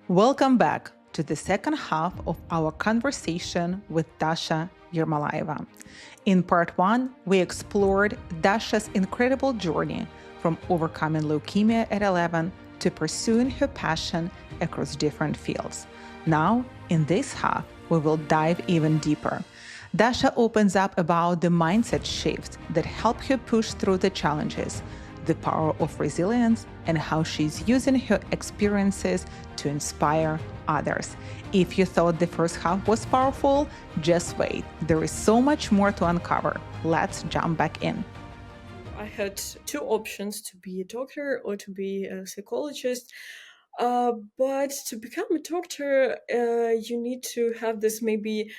Welcome back to the second half of our conversation with Dasha Ermolaeva. In part one, we explored Dasha's incredible journey from overcoming leukemia at 11 to pursuing her passion across different fields. Now, in this half, we will dive even deeper. Dasha opens up about the mindset shifts that help her push through the challenges, the power of resilience, and how she's using her experiences to inspire others. If you thought the first half was powerful, just wait. There is so much more to uncover. Let's jump back in. I had two options: to be a doctor or to be a psychologist. But to become a doctor, you need to have this maybe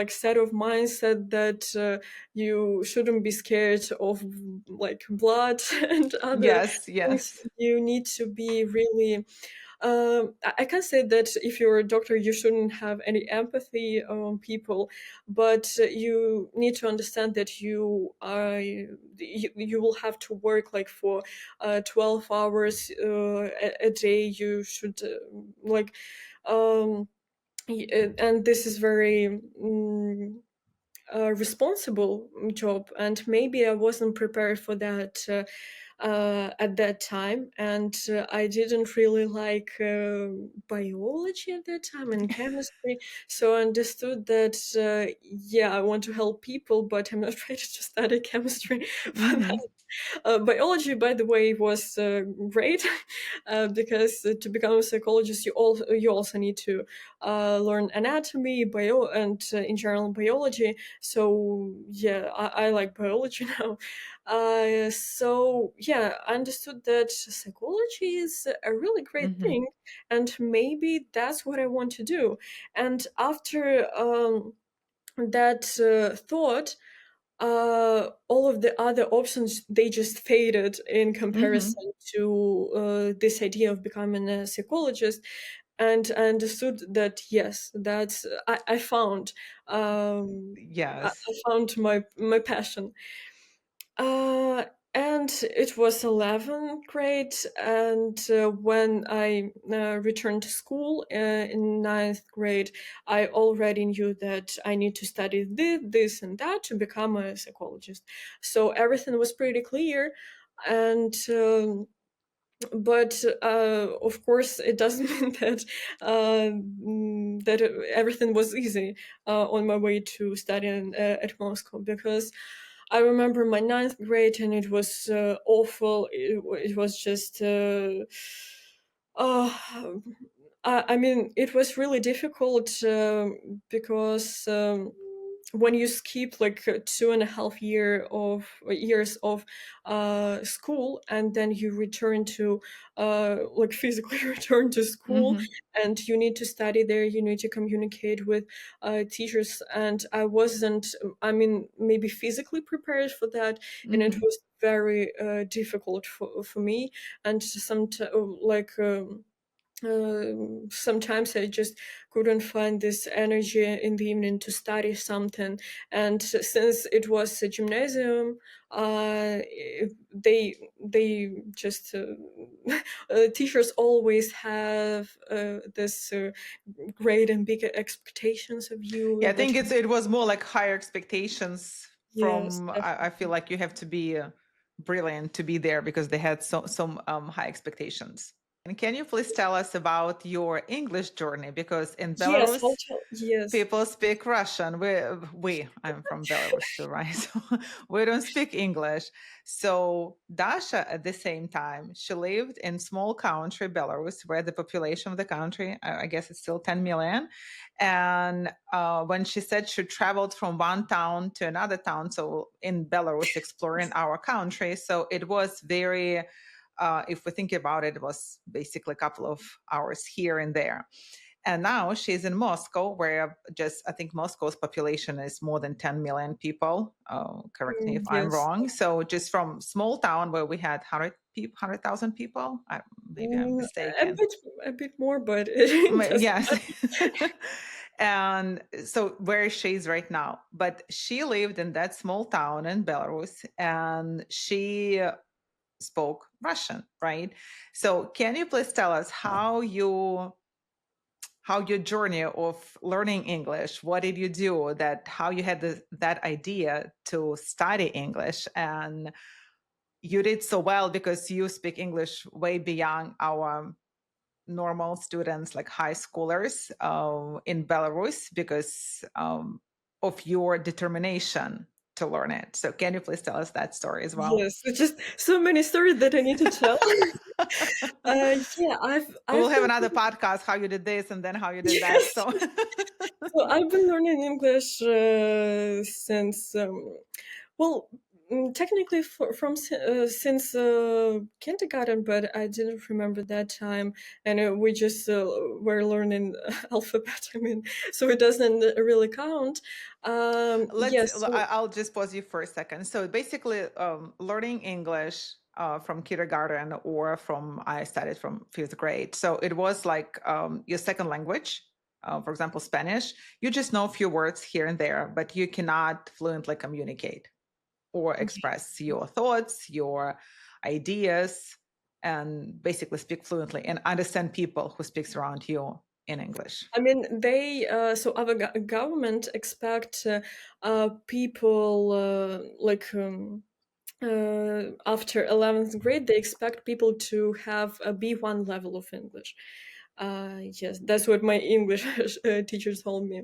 set of mindset that you shouldn't be scared of like blood and other Yes, things. yes. You need to be really I can't say that if you're a doctor, you shouldn't have any empathy on people, but you need to understand that you will have to work like for 12 hours a day. You should um, and this is very responsible job, and maybe I wasn't prepared for that at that time, and I didn't really like biology at that time and chemistry, so I understood that yeah, I want to help people, but I'm not ready to study chemistry for Mm-hmm. that. Biology, by the way, was great because to become a psychologist, you also need to learn anatomy, bio, and in general biology. So yeah, I like biology now. So yeah, I understood that psychology is a really great Mm-hmm. thing, and maybe that's what I want to do. And after that thought, all of the other options, they just faded in Mm-hmm. comparison to this idea of becoming a psychologist. And I understood that yes, that's I found Yes. I found my passion. uh, and it was 11th grade, and when I returned to school in ninth grade, I already knew that I need to study this and that to become a psychologist. So everything was pretty clear, and but of course, it doesn't mean that that everything was easy on my way to studying at Moscow, because I remember my ninth grade, and it was awful. It was just. Uh, I mean, it was really difficult because when you skip like 2.5 years of school, and then you return to like physically return to school, Mm-hmm. and you need to study there, you need to communicate with teachers, and I wasn't, I mean, maybe physically prepared for that, and it Mm-hmm. was very difficult for me. And sometimes I just couldn't find this energy in the evening to study something. And since it was a gymnasium, they just teachers always have this great and big expectations of Yeah, I you that think it was more like higher expectations yes, from I feel definitely. like you have to be brilliant to be there because they had so high expectations. And can you please tell us about your English journey? Because in Yes, I'll Belarus, tell. Yes. people speak Russian. I'm from Belarus too, right? So we don't speak English. So Dasha, at the same time, she lived in small country Belarus, where the population of the country, I guess, it's still 10 million. And when she said she traveled from one town to another town, so in Belarus, exploring our country, so it was very. If we think about it, it was basically a couple of hours here and there. And now she's in Moscow, where just I think Moscow's population is more than 10 million people. Correct me if I'm Yes. wrong. So just from small town where we had 100,000 people, maybe I'm Mm, a mistaken. bit, a bit more, but it doesn't Yes. matter. And so where she's right now, but she lived in that small town in Belarus, and she spoke Russian, right? So can you please tell us how your journey of learning English, what did you do, that how you had that idea to study English, and you did so well because you speak English way beyond our normal students, like high schoolers in Belarus, because of your determination to learn it. So can you please tell us that story as well? Yes, it's just so many stories that I need to tell. Yeah, We'll I've have been another podcast, how you did this and then how you did that. yes. So So I've been learning English since well, technically since kindergarten, but I didn't remember that time, and we just were learning alphabet. I mean, so it doesn't really count. Yes. So I'll just pause you for a second. So basically, learning English from kindergarten or from I studied from fifth grade. So it was like your second language. For example, Spanish. You just know a few words here and there, but you cannot fluently communicate or express your thoughts, your ideas, and basically speak fluently and understand people who speaks around you in English. I mean, they so our government expect people after 11th grade, they expect people to have a B1 level of English. Yes, that's what my English teacher told me.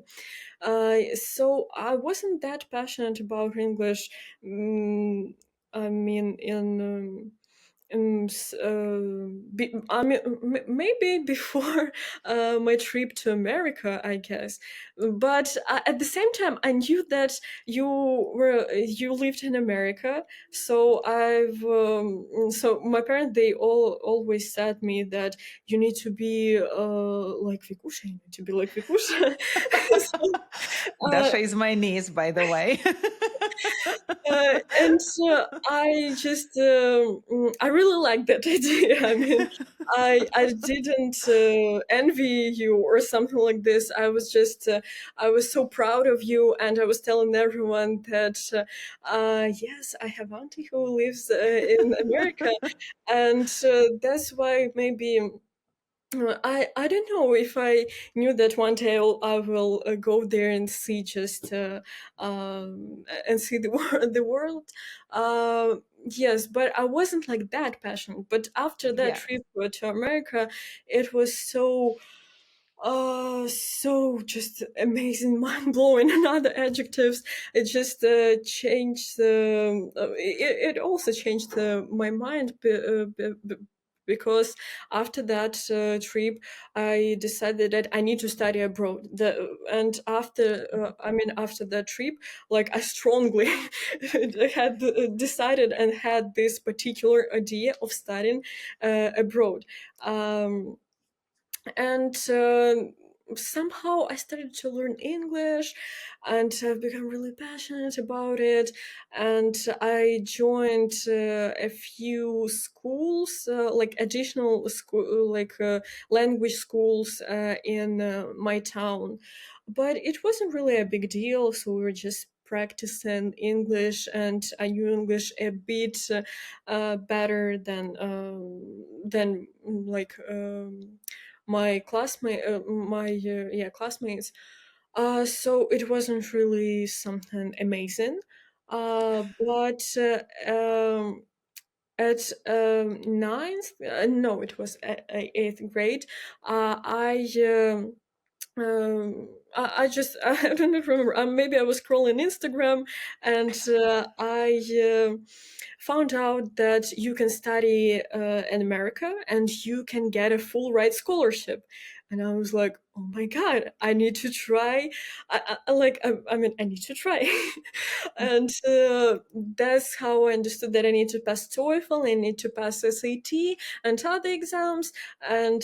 So I wasn't that passionate about English. I mean, I mean, maybe before my trip to America, I guess. But at the same time, I knew that you lived in America, so so my parents, they always said me that you need to be like Vikusha, you need to be like Vikusha. So, uh, Dasha is my niece, by the way. and I just I really like that idea. I mean, I didn't envy you or something like this. I was just I was so proud of you, and I was telling everyone that yes, I have auntie who lives in America, and that's why maybe. I don't know if I knew that one day I will go there and see just and see the the world. Yes, but I wasn't like that passionate. But after that Yeah. trip to America, it was so just amazing, mind blowing, and other adjectives. It just changed. It also changed my mind. Because after that trip, I decided that I need to study abroad. And after, I mean, after that trip, like I strongly had decided and had this particular idea of studying abroad. Um, and somehow I started to learn English, and I've become really passionate about it. And I joined a few schools, like additional school, like language schools in my town. But it wasn't really a big deal, so we were just practicing English, and I knew English a bit better than like. My classmate my yeah, classmates, so it wasn't really something amazing, but at ninth, no, it was eighth grade, I I just I don't remember. Maybe I was scrolling Instagram, and I found out that you can study in America and you can get a full ride scholarship. And I was like, oh my god, I need to try. I mean, I need to try. And that's how I understood that I need to pass TOEFL, I need to pass SAT and other exams, and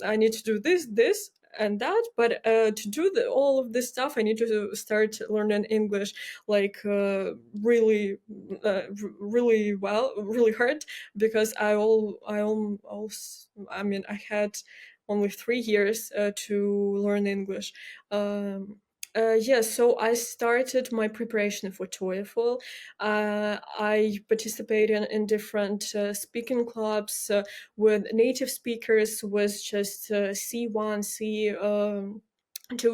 I need to do this and that. But to do all of this stuff, I need to start learning English, like really well, really hard, because I mean, I had only 3 years to learn English. Yes, so I started my preparation for TOEFL. I participated in different speaking clubs with native speakers, with just C1, C2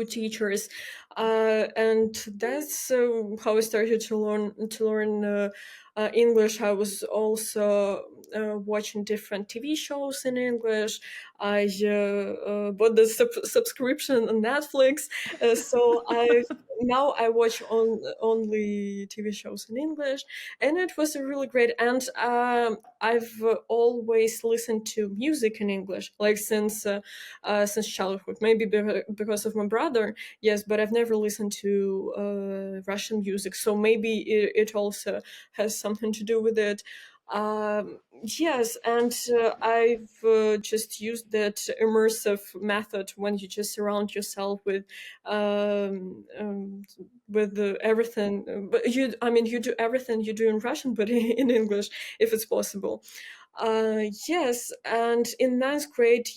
teachers, and that's how I started to learn English. I was also watching different TV shows in English. I bought the subscription on Netflix, so I watch only TV shows in English, and it was really great. And I've always listened to music in English, like since childhood. Maybe because of my brother, yes, but I've never listened to Russian music, so maybe it also has something to do with it. Yes, and I've just used that immersive method when you just surround yourself um, with everything. But you do everything you do in Russian, but in English, if it's possible. Yes, and in ninth grade,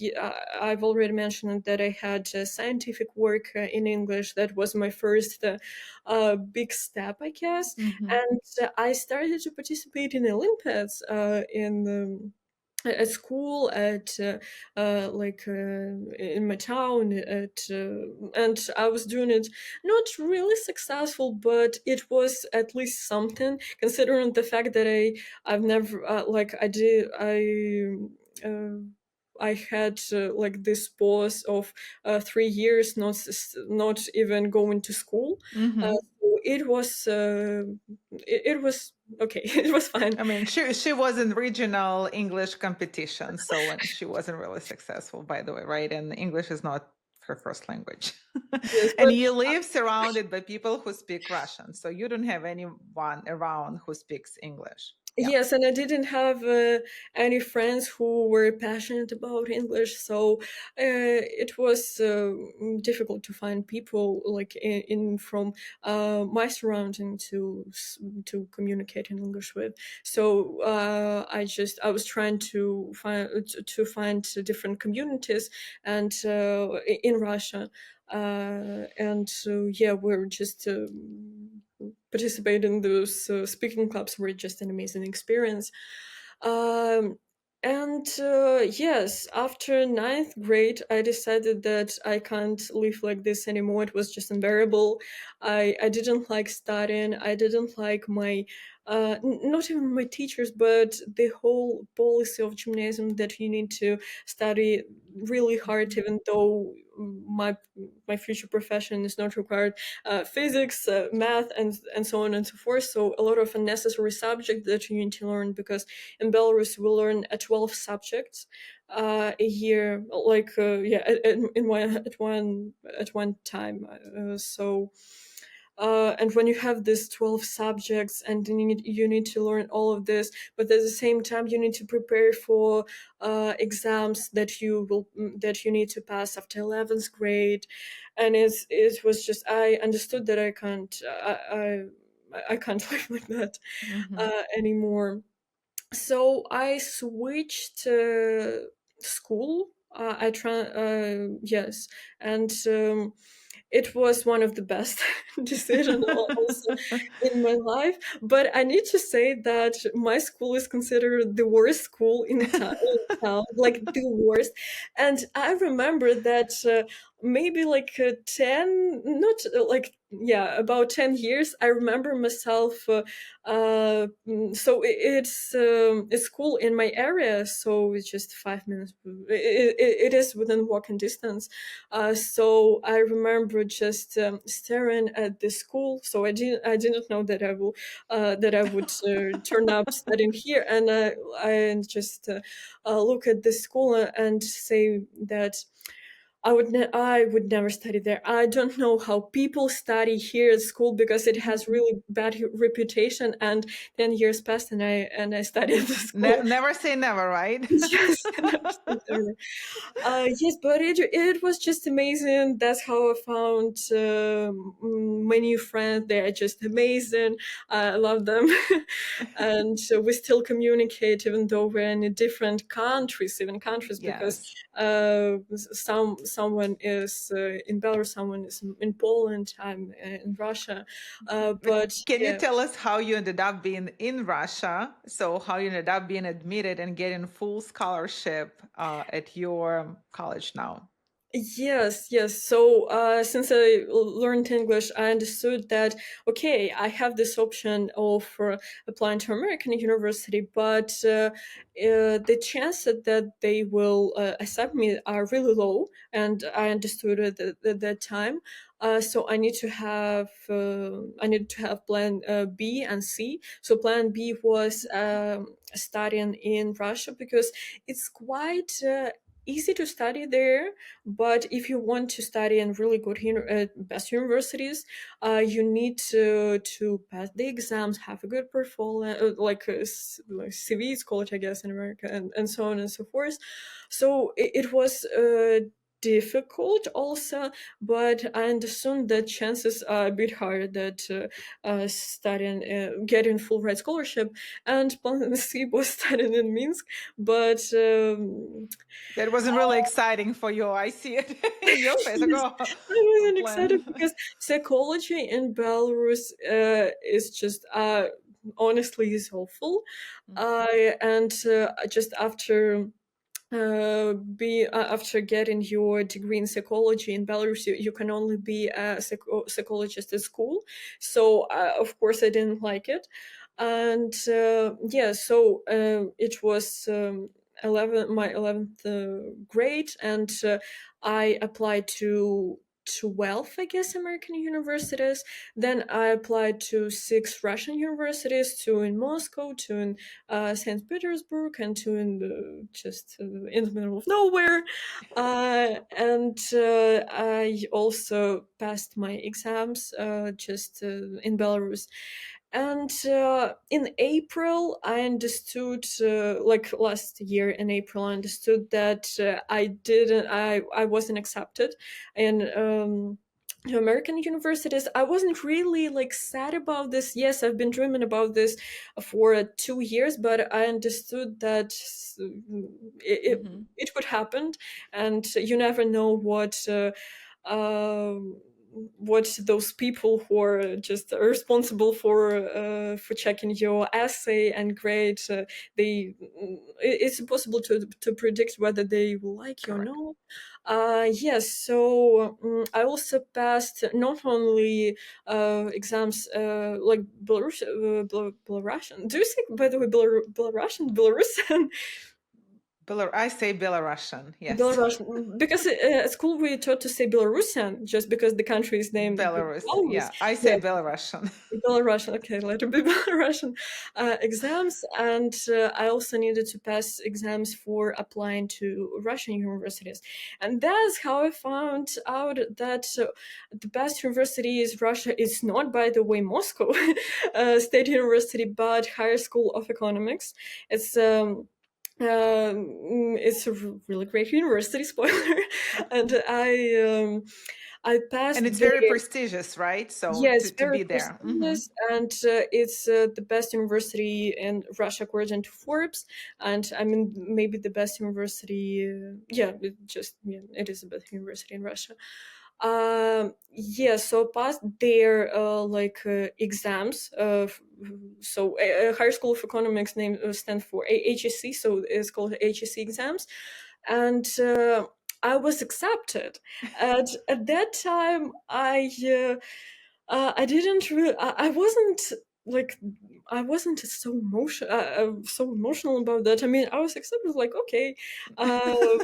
I've already mentioned that I had scientific work in English. That was my first big step, I guess. Mm-hmm. And I started to participate in Olympiads at school, in my town, and I was doing it not really successful, but it was at least something, considering the fact that I've never uh, I had like this pause of 3 years, not even going to school. Mm-hmm. So it was okay. It was fine. I mean, she was in regional English competition, so she wasn't really successful, by the way, right? And English is not her first language. Yes, And but you live surrounded by people who speak Russian, so you don't have anyone around who speaks English. Yeah. yes, and I didn't have any friends who were passionate about English, so it was difficult to find people like in from my surrounding to communicate in English with. So I was trying to find different communities and in Russia, and so yeah, we're just. Participate in those speaking clubs were just an amazing experience. Um, and yes, after ninth grade, I decided that I can't live like this anymore. It was just unbearable. I didn't like studying. I didn't like not even my teachers, but the whole policy of gymnasium that you need to study really hard, even though my future profession is not required physics, math, and so on and so forth. So a lot of unnecessary subjects that you need to learn, because in Belarus we learn 12 subjects a year, like at one time. And when you have these 12 subjects and you need to learn all of this, but at the same time you need to prepare for exams that you need to pass after 11th grade, and it was just, I understood that I can't live like that Mm-hmm. anymore. So I switched school. I try yes, and it was one of the best decisions also in my life. But I need to say that my school is considered the worst school in town, like the worst. And I remember that maybe like 10, not like, yeah, about 10 years, I remember myself. So it's a school in my area, so it's just 5 minutes. It is within walking distance. So I remember just staring at the school. So I didn't know that I would turn up studying here, and I just look at the school and say that I would never study there. I don't know how people study here at school, because it has really bad reputation. And 10 years passed, and I studied at the school. Never say never, right? Yes, never. Yes, but it was just amazing. That's how I found my new friends. They are just amazing. I love them, and we still communicate even though we're in different countries, even countries, because Yes. someone is in Belarus, someone is in Poland, I'm in Russia. But Can you yeah. tell us how you ended up being in Russia? So how you ended up being admitted and getting full scholarship at your college now? Yes, yes. So since I learned English, I understood that okay, I have this option of applying to American university, but the chances that they will accept me are really low, and I understood it at that time. So I needed to have plan B and C. So plan B was studying in Russia because it's quite easy to study there, but if you want to study in really good best universities, you need to pass the exams, have a good portfolio, like CV is called, I guess, in America, and so on and so forth. So it was difficult also, but I understood that chances are a bit higher that studying getting full ride scholarship. And plan C was studying in Minsk, but That wasn't really exciting for you. I see it in your face. Like, yes, oh, I wasn't excited plan. because psychology in Belarus is just honestly is awful. And just after getting your degree in psychology in Belarus, you can only be a psychologist at school. So of course I didn't like it, and yeah, so it was 11th grade, and I applied to 12, I guess, American universities. Then I applied to 6 Russian universities, 2 in Moscow, 2 in St. Petersburg, and 2 in just in the middle of nowhere. And I also passed my exams just in Belarus. And in April, I understood, like last year in April, I understood that I wasn't accepted in to American universities. I wasn't really like sad about this. Yes, I've been dreaming about this for 2 years, but I understood that Mhm. it could happen, and you never know um what those people who are just responsible for checking your essay and grade, it's impossible to predict whether they will like you or Correct. not. Yes, so I also passed not only exams like Belarusian. Do you say, by the way, Belarusian? I say Belarusian. Yes. Belarusian, because at school we taught to say Belarusian just because the country is named Belarus. Belarus. Yeah, I say Yes, Belarusian. Belarusian. Okay, let it be Belarusian exams, and I also needed to pass exams for applying to Russian universities, and that's how I found out that the best university is Russia. It's not, by the way, Moscow State University, but Higher School of Economics. It's it's a really great university. Spoiler, and I passed And it's very the. prestigious, right? So Yes, to very be there. Hmm. prestigious, and it's the best university in Russia according to Forbes, and I mean maybe the best university. Yeah, it is the best university in Russia. Yeah, so past their exams. So Higher School of Economics name stands for HEC, so it's called HEC exams, and I was accepted. And at that time, I didn't really. I wasn't like I wasn't so emotional about that. I mean, I was accepted. Like, okay, uh,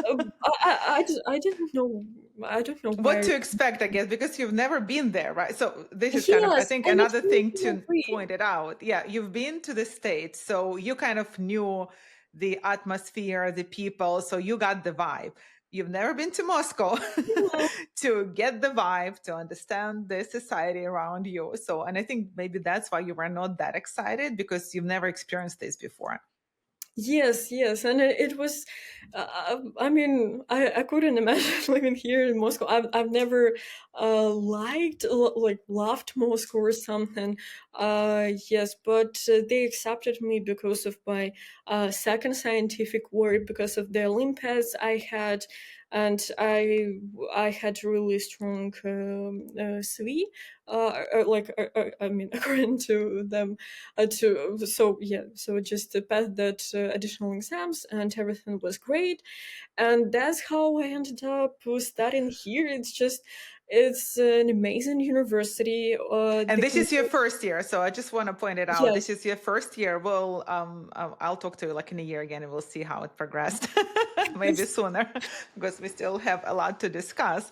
I didn't know. I don't know What why. to expect, I guess, because you've never been there, right? So this is kind of, I Yes, think, and it another was thing really to great. point it out. Yeah, you've been to the States, so you kind of knew the atmosphere, the people, so you got the vibe. You've never been to Moscow Mhm. to get the vibe, to understand the society around you. So, and I think maybe that's why you were not that excited because you've never experienced this before. Yes, yes, and it was. I mean, I couldn't imagine living here in Moscow. I've never loved Moscow or something. Yes, but they accepted me because of my second scientific work, because of the Olympiads I had, and I had really strong CV, I mean, according to them, to so yeah, so just passed that additional exams, and everything was great, and that's how I ended up studying here. It's an amazing university. And The this is your first year, so I just want to point it out. This Yes. is your first year. I'll talk to you like in a year again, and we'll see how it progressed. Maybe sooner, because we still have a lot to discuss.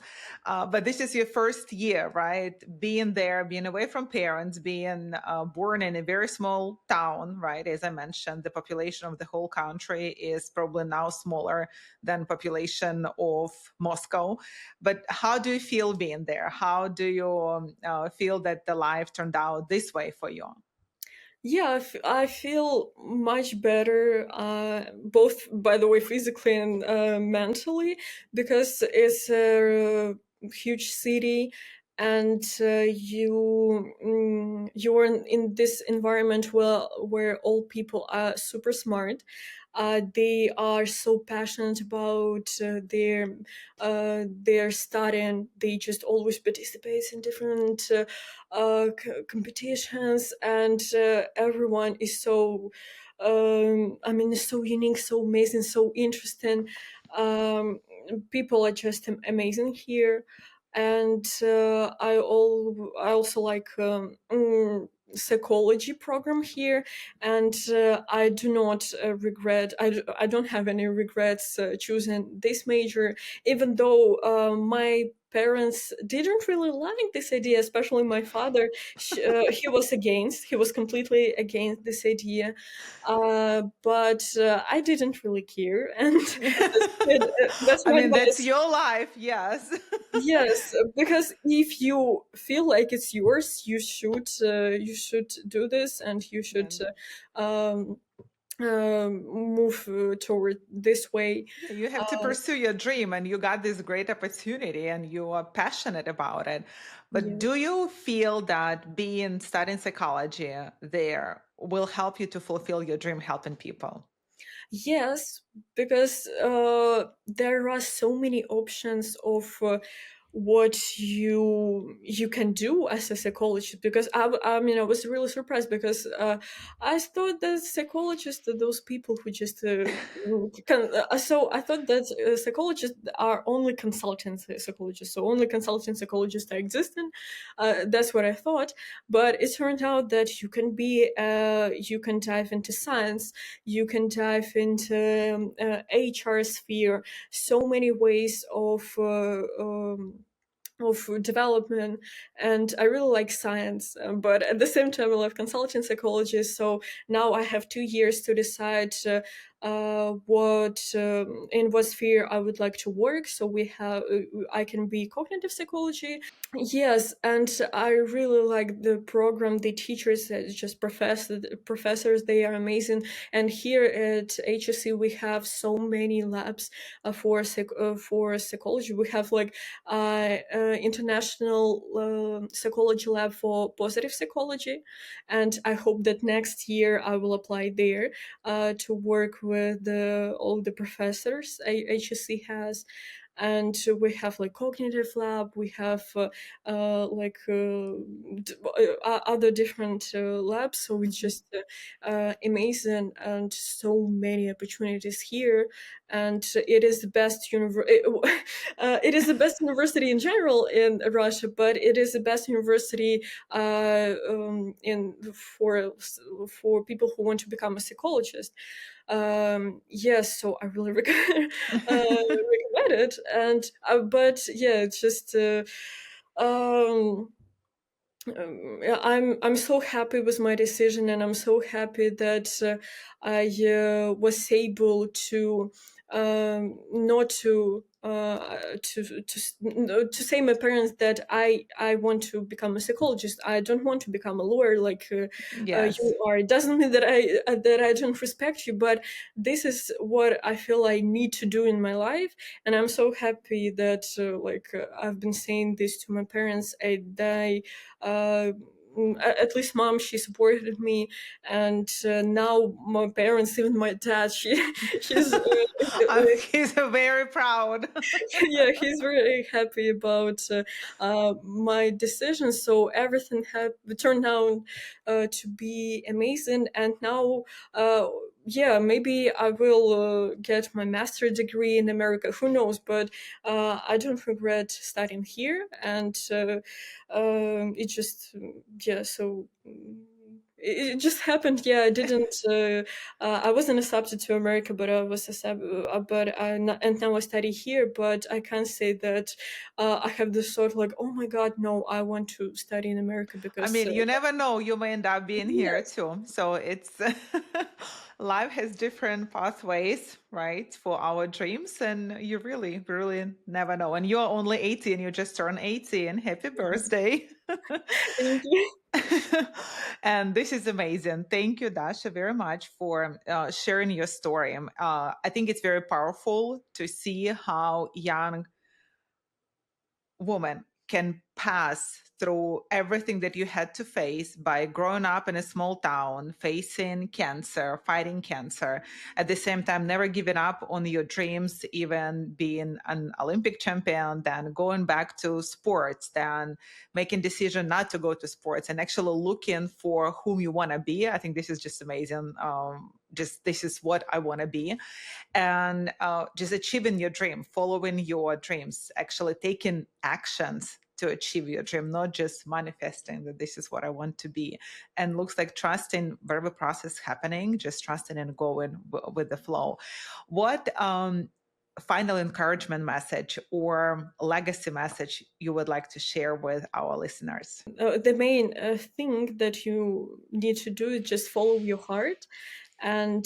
But this is your first year, right? Being there, being away from parents, being born in a very small town, right? As I mentioned, the population of the whole country is probably now smaller than population of Moscow. But how do you feel being there? How do you feel that the life turned out this way for you? Yeah, I feel much better, both, by the way, physically and mentally, because it's a huge city, and you're in this environment where all people are super smart. They are so passionate about their studying. They just always participate in different competitions, and everyone is so I mean, so unique, so amazing, so interesting. um, People are just amazing here, and I also like psychology program here, and I do not regret. I don't have any regrets choosing this major, even though my parents didn't really like this idea, especially my father. He was against. He was completely against this idea, but I didn't really care, and that's I my mean, that's advice. your life, yes. Yes, because if you feel like it's yours, you should do this, and you should And um, move toward this way. yeah, you have to Uh, pursue your dream, and you got this great opportunity, and you are passionate about it. But yeah. do you feel that being studying psychology there will help you to fulfill your dream, helping people? Yes, because there are so many options of what you can do as a psychologist. Because I mean, I was really surprised, because I thought that psychologists are those people who just so I thought that psychologists are only consultant psychologists, so only consultant psychologists are existing. That's what I thought, but it turned out that you can dive into science, you can dive into HR sphere, so many ways of development. And I really like science, but at the same time I love consulting psychology. So now I have 2 years to decide what in what sphere I would like to work. So I can be cognitive psychology. Yes, and I really like the program. The teachers, just professors, they are amazing. And here at HSC, we have so many labs for psychology. We have like international psychology lab for positive psychology, and I hope that next year I will apply there to work with all the professors HSC has. And we have like cognitive lab, we have other different labs, so it's Mhm. just amazing, and so many opportunities here. And it is the best it is the best university in general in Russia, but it is the best university in for people who want to become a psychologist. Yes, so I really recommend it. And but yeah, it's just um yeah, I'm so happy with my decision, and I'm so happy that I was able to not to say my parents that I want to become a psychologist. I don't want to become a lawyer like Yes. you are. It doesn't mean that I don't respect you, but this is what I feel I need to do in my life, and I'm so happy that I've been saying this to my parents. I at least mom, she supported me, and now my parents, even my dad, she's He's very proud. yeah, he's very happy about my decision. So everything turned out to be amazing, and now, yeah, maybe I will get my master degree in America. Who knows? But I don't regret studying here, and it just yeah. So. It just happened. Yeah, I didn't. I wasn't accepted to America, but I was accepted. And now I study here. But I can't say that I have this thought like, oh my God, no, I want to study in America I because mean, you never know, you may end up being here yes, too. So it's life has different pathways, right, for our dreams, and you really, really never know. And you're only 18, you just turned 18. Happy birthday. thank you. And this is amazing. Thank you, Dasha, very much for sharing your story. I think it's very powerful to see how young woman can pass through everything that you had to face by growing up in a small town, facing cancer, fighting cancer, at the same time, never giving up on your dreams, even being an Olympic champion, then going back to sports, then making decision not to go to sports and actually looking for whom you want to be. I think this is just amazing. Just this is what I want to be, and just achieving your dream, following your dreams, actually taking actions to achieve your dream, not just manifesting that this is what I want to be. And looks like trusting whatever process happening, just trusting and going with the flow. What final encouragement message or legacy message you would like to share with our listeners? The main thing that you need to do is just follow your heart. And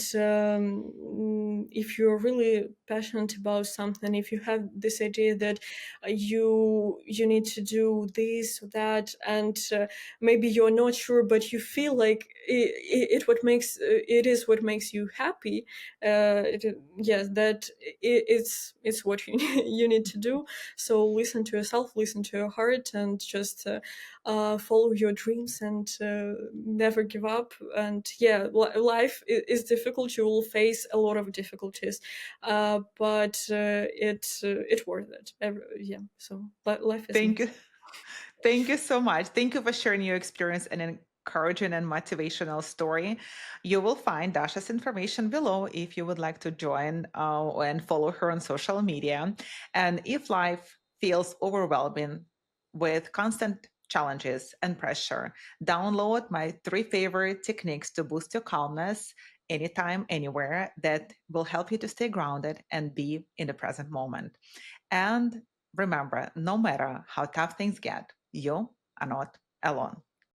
if you're really passionate about something, if you have this idea that you need to do this or that, and maybe you're not sure, but you feel like it is what makes you happy. Yes, that it's what you you need to do. So listen to yourself, listen to your heart, and just follow your dreams, and never give up. And yeah, life is difficult. You will face a lot of difficulties, but it's worth it. Yeah. So life is Thank amazing. you. Thank you so much. Thank you for sharing your experience and encouraging and motivational story. You will find Dasha's information below if you would like to join and follow her on social media. And if life feels overwhelming with constant challenges and pressure, download my 3 favorite techniques to boost your calmness anytime, anywhere that will help you to stay grounded and be in the present moment. And remember, no matter how tough things get, you are not alone.